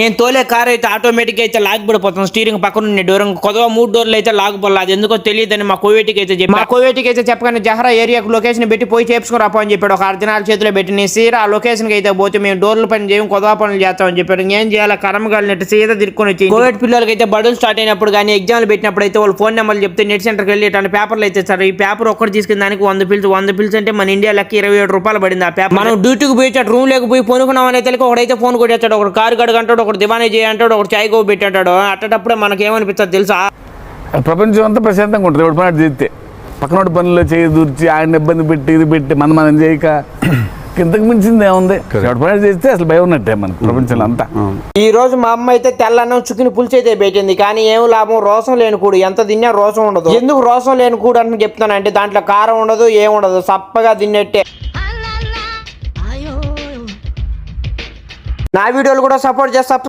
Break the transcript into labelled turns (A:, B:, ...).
A: నేను తోలే కార్ అయితే ఆటోమేటిక్ అయితే లాగిపడిపోతాను, స్టీరింగ్ పక్కన ఉండే డోర్ కొద్దిగా 3 డోర్లు అయితే లాగిపోవాలి. అది ఎందుకో తెలియదని మా కోవేటికి అయితే చెప్పి, మా కోవేటికి అయితే చెప్పగానే జహరా ఏరియాకు లొకేషన్ పెట్టి పోయి చేపించుకుని రాపో అని చెప్పాడు. ఒక అర్జనాల చేతిలో పెట్టి నేను సీరా ఆ లొకేషన్కి అయితే పోతే మేము డోర్ల పని చేయం, కొద్దిగా పనులు చేస్తామని చెప్పాడు. ఏం చేయాలి, కర్మగాలినట్టు సీదా తిరుక్కొని వచ్చి కోవిడ్ పిల్లలకి అయితే బడులు స్టార్ట్ అయినప్పుడు కానీ ఎగ్జామ్లు పెట్టినప్పుడు అయితే వాళ్ళు ఫోన్ నెంబర్లు చెప్తే నెట్ సెంటర్కి వెళ్ళి ఇట్లాంటి పేపర్లు అయితే ఇస్తారు. ఈ పేపర్ ఒక్కటి తీసుకున్న దానికి 100 పిల్స్ అంటే మన ఇండియా లెక్క 27 రూపాయలు పడింది ఆ పేపర్. మనం డ్యూటీకి పోయి రూమ్ లేకపోయి పోనుకున్నాం అనే తెలియక ఒకడైతే ఫోన్ కొట్టేస్తాడు, ఒకడు కారు గడగంటాడు, ఒకటి దివానీ చేయంటాడు, ఒకటి చాయ్ గోబు పెట్టాడు. అట్టేటప్పుడే మనకేమనిపిస్తుంది తెలుసా,
B: ప్రపంచం అంతా ప్రశాంతంగా ఉంటుంది. ఎవరి పని చేస్తే పక్కనోడి పనుల్లో చేయి దూర్చి ఆయన ఇబ్బంది పెట్టి ఇది పెట్టి మనం చేయక ఇంతకు మించింది ఏముంది. ఎవరి పని చేస్తే అసలు భయం ఉన్నట్టే మన ప్రపంచంలో అంతా.
A: ఈ రోజు మా అమ్మ అయితే తెల్లన్నం చుక్కిని పులుసు అయితే పెట్టింది, కానీ ఏం లాభం, రోసం లేని కూడు. ఎంత తిన్నా రోసం ఉండదు. ఎందుకు రోసం లేని కూడు అని చెప్తాను అంటే దాంట్లో కారం ఉండదు, ఏముండదు, సప్పగా తిన్నట్టే. నా వీడియోలు కూడా సపోర్ట్ చేస్తా.